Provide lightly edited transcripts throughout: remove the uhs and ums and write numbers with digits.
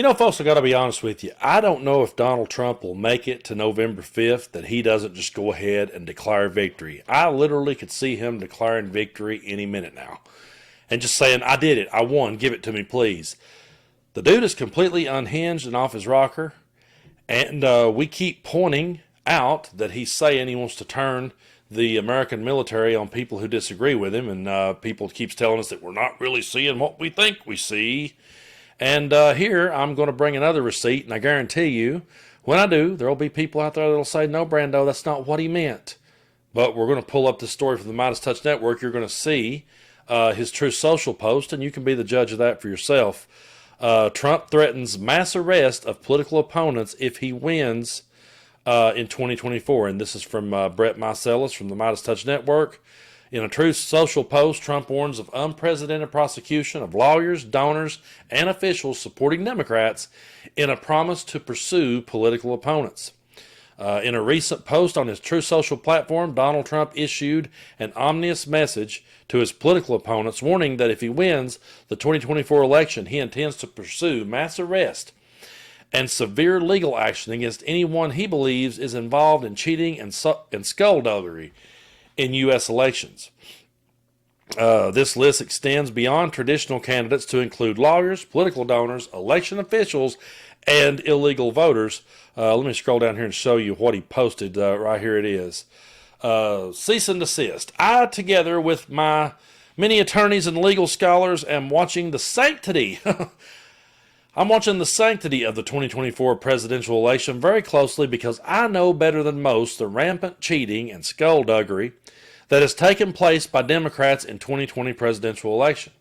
Folks, I got to be honest with you. I don't know if Donald Trump will make it to November 5th, that he doesn't just go ahead and declare victory. I literally could see him declaring victory any minute now and just saying, I did it. I won. Give it to me, please. The dude is completely unhinged and off his rocker. And we keep pointing out that he's saying he wants to turn the American military on people who disagree with him. And people keeps telling us that we're not really seeing what we think we see. And here, I'm going to bring another receipt, and I guarantee you, when I do, there will be people out there that will say, no, Brando, that's not what he meant. But we're going to pull up this story from the Midas Touch Network. You're going to see his Truth Social post, and you can be the judge of that for yourself. Trump threatens mass arrest of political opponents if he wins in 2024. And this is from Brett Mycelis from the Midas Touch Network. In a Truth Social post, Trump warns of unprecedented prosecution of lawyers, donors, and officials supporting Democrats in a promise to pursue political opponents. In a recent post on his Truth Social platform, Donald Trump issued an ominous message to his political opponents, warning that if he wins the 2024 election, he intends to pursue mass arrest and severe legal action against anyone he believes is involved in cheating and skullduggery in U.S. elections. This list extends beyond traditional candidates to include lawyers, political donors, election officials, and illegal voters. Let me scroll down here and show you what he posted. Right here it is. Cease and desist. I, together with my many attorneys and legal scholars, am watching the sanctity I'm watching the sanctity of the 2024 presidential election very closely because I know better than most the rampant cheating and skullduggery that has taken place by Democrats in 2020 presidential election.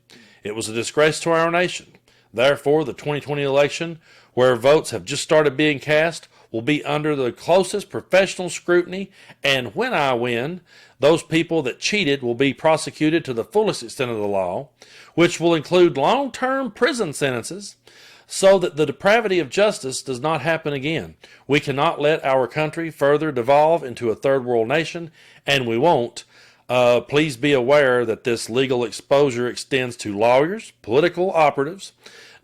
It was a disgrace to our nation. Therefore, the 2020 election, where votes have just started being cast, will be under the closest professional scrutiny, and when I win, those people that cheated will be prosecuted to the fullest extent of the law, which will include long-term prison sentences, so that the depravity of justice does not happen again. We cannot let our country further devolve into a third world nation, and we won't. Please be aware that this legal exposure extends to lawyers, political operatives,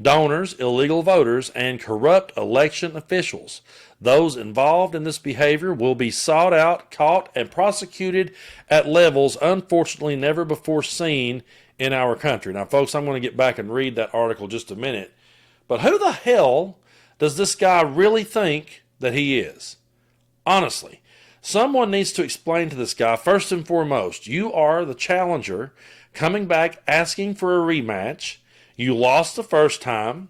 donors, illegal voters, and corrupt election officials. Those involved in this behavior will be sought out, caught, and prosecuted at levels unfortunately never before seen in our country. Now, folks, I'm going to get back and read that article just a minute. But who the hell does this guy really think that he is? Honestly, someone needs to explain to this guy, first and foremost, you are the challenger coming back asking for a rematch. You lost the first time.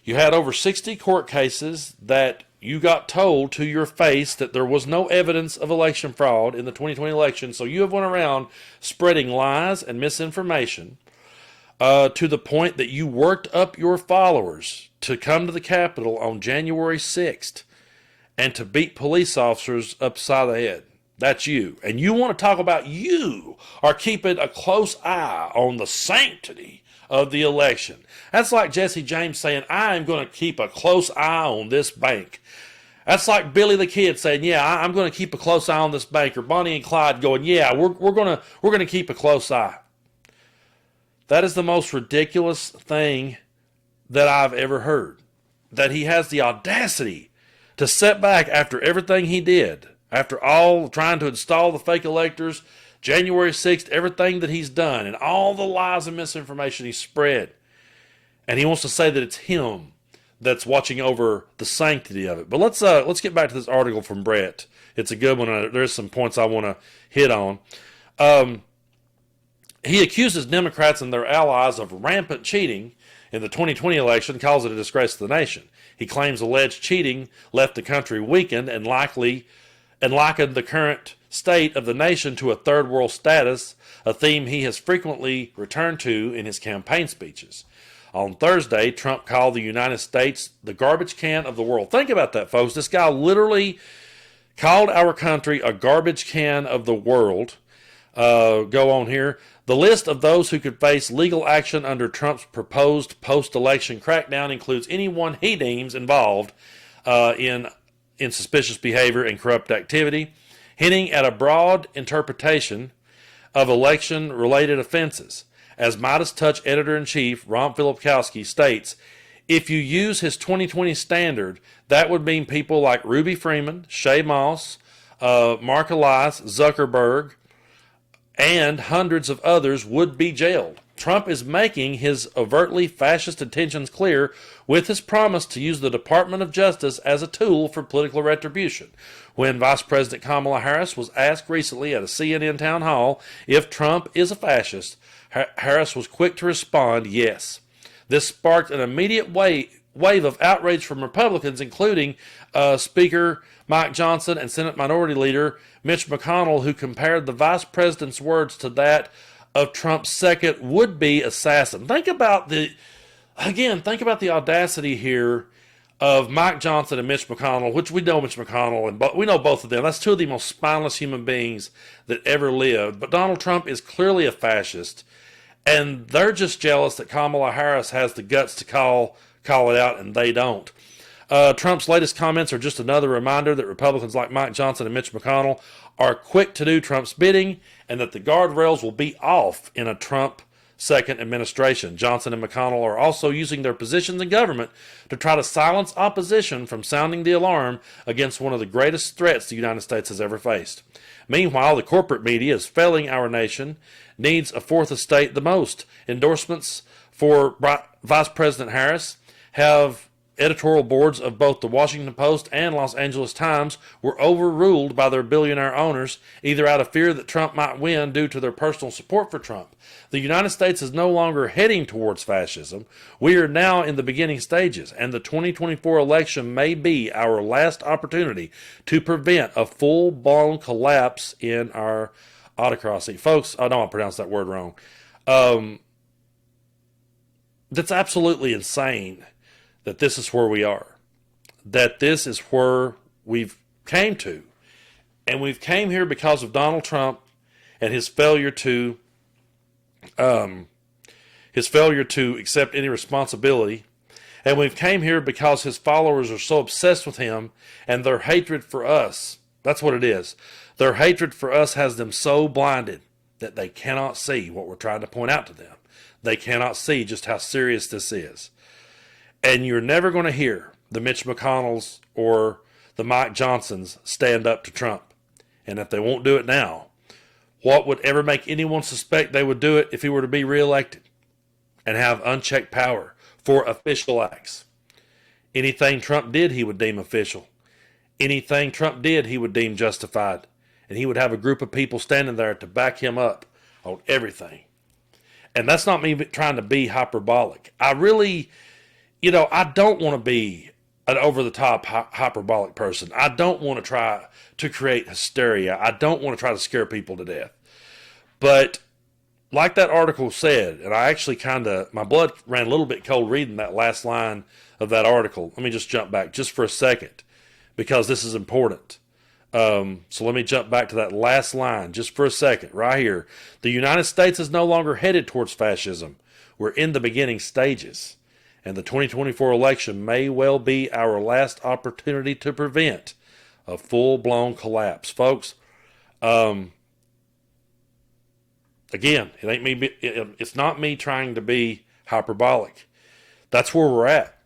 You had over 60 court cases that you got told to your face that there was no evidence of election fraud in the 2020 election. So you have went around spreading lies and misinformation to the point that you worked up your followers to come to the Capitol on January 6th and to beat police officers upside the head. That's you. And you want to talk about you are keeping a close eye on the sanctity of the election. That's like Jesse James saying, I am going to keep a close eye on this bank. That's like Billy the Kid saying, yeah, I'm going to keep a close eye on this bank. Or Bonnie and Clyde going, yeah, we're going to keep a close eye. That is the most ridiculous thing that I've ever heard. That he has the audacity to set back after everything he did, after all trying to install the fake electors, January 6th, everything that he's done, and all the lies and misinformation he spread. And he wants to say that it's him that's watching over the sanctity of it. But let's get back to this article from Brett. It's a good one. There's some points I want to hit on. He accuses Democrats and their allies of rampant cheating in the 2020 election, calls it a disgrace to the nation. He claims alleged cheating left the country weakened and likened the current state of the nation to a third world status, a theme he has frequently returned to in his campaign speeches. On Thursday, Trump called the United States the garbage can of the world. Think about that, folks. This guy literally called our country a garbage can of the world. Go on here. The list of those who could face legal action under Trump's proposed post-election crackdown includes anyone he deems involved in suspicious behavior and corrupt activity, hinting at a broad interpretation of election-related offenses. As Midas Touch editor-in-chief Ron Filipkowski states, If you use his 2020 standard, that would mean people like Ruby Freeman, Shay Moss, Mark Elias, Zuckerberg, and hundreds of others would be jailed. Trump is making his overtly fascist intentions clear with his promise to use the Department of Justice as a tool for political retribution. When Vice President Kamala Harris was asked recently at a CNN town hall if Trump is a fascist, Harris was quick to respond, yes. This sparked an immediate wave of outrage from Republicans, including Speaker Mike Johnson and Senate Minority Leader Mitch McConnell, who compared the vice president's words to that of Trump's second would-be assassin. Think about the audacity here of Mike Johnson and Mitch McConnell, which we know Mitch McConnell, and we know both of them. That's two of the most spineless human beings that ever lived. But Donald Trump is clearly a fascist, and they're just jealous that Kamala Harris has the guts to call it out, and they don't. Trump's latest comments are just another reminder that Republicans like Mike Johnson and Mitch McConnell are quick to do Trump's bidding, and that the guardrails will be off in a Trump second administration. Johnson and McConnell are also using their positions in government to try to silence opposition from sounding the alarm against one of the greatest threats the United States has ever faced. Meanwhile, the corporate media is failing our nation, needs a fourth estate the most. Endorsements for Vice President Harris have editorial boards of both the Washington Post and Los Angeles Times were overruled by their billionaire owners, either out of fear that Trump might win due to their personal support for Trump. The United States is no longer heading towards fascism. We are now in the beginning stages, and the 2024 election may be our last opportunity to prevent a full-blown collapse in our autocracy. Folks, I know I pronounced that word wrong. That's absolutely insane that this is where we are, that this is where we've came to. And we've came here because of Donald Trump and his failure to accept any responsibility. And we've came here because his followers are so obsessed with him, and their hatred for us, that's what it is. Their hatred for us has them so blinded that they cannot see what we're trying to point out to them. They cannot see just how serious this is. And you're never going to hear the Mitch McConnells or the Mike Johnsons stand up to Trump. And if they won't do it now, what would ever make anyone suspect they would do it if he were to be reelected and have unchecked power for official acts? Anything Trump did, he would deem official. Anything Trump did, he would deem justified. And he would have a group of people standing there to back him up on everything. And that's not me trying to be hyperbolic. I don't want to be an over-the-top hyperbolic person. I don't want to try to create hysteria. I don't want to try to scare people to death. But like that article said, and I actually my blood ran a little bit cold reading that last line of that article. Let me just jump back just for a second, because this is important. So let me jump back to that last line just for a second, right here. The United States is no longer headed towards fascism. We're in the beginning stages. And the 2024 election may well be our last opportunity to prevent a full-blown collapse. Folks, again, it's not me trying to be hyperbolic. That's where we're at.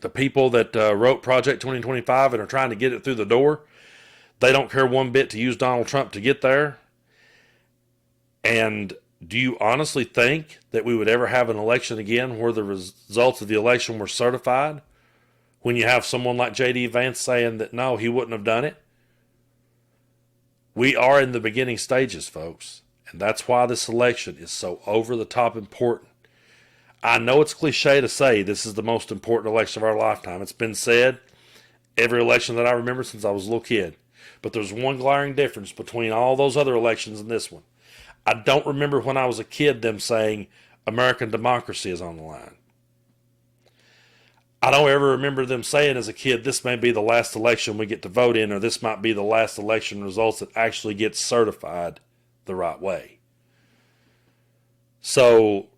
The people that wrote Project 2025 and are trying to get it through the door, they don't care one bit to use Donald Trump to get there. And do you honestly think that we would ever have an election again where the results of the election were certified? When you have someone like J.D. Vance saying that no, he wouldn't have done it? We are in the beginning stages, folks. And that's why this election is so over-the-top important. I know it's cliche to say this is the most important election of our lifetime. It's been said every election that I remember since I was a little kid. But there's one glaring difference between all those other elections and this one. I don't remember when I was a kid them saying American democracy is on the line. I don't ever remember them saying as a kid, this may be the last election we get to vote in, or this might be the last election results that actually get certified the right way. So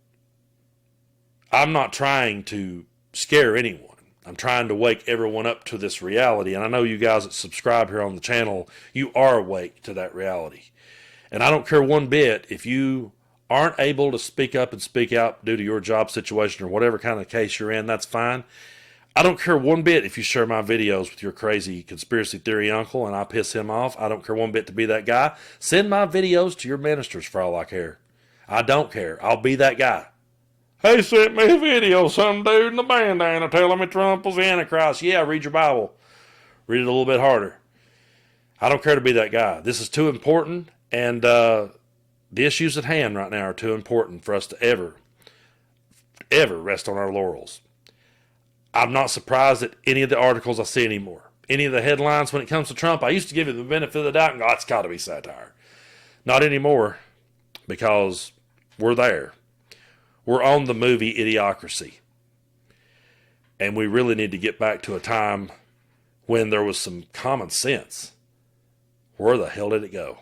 I'm not trying to scare anyone. I'm trying to wake everyone up to this reality. And I know you guys that subscribe here on the channel, you are awake to that reality. And I don't care one bit if you aren't able to speak up and speak out due to your job situation or whatever kind of case you're in, that's fine. I don't care one bit if you share my videos with your crazy conspiracy theory uncle and I piss him off. I don't care one bit to be that guy. Send my videos to your ministers for all I care. I don't care. I'll be that guy. He sent me a video, some dude in the bandana telling me Trump was the Antichrist. Yeah, read your Bible. Read it a little bit harder. I don't care to be that guy. This is too important, and the issues at hand right now are too important for us to ever rest on our laurels. I'm not surprised at any of the articles I see anymore. Any of the headlines when it comes to Trump, I used to give it the benefit of the doubt and go, it's got to be satire. Not anymore, because we're there. We're on the movie Idiocracy. And we really need to get back to a time when there was some common sense. Where the hell did it go?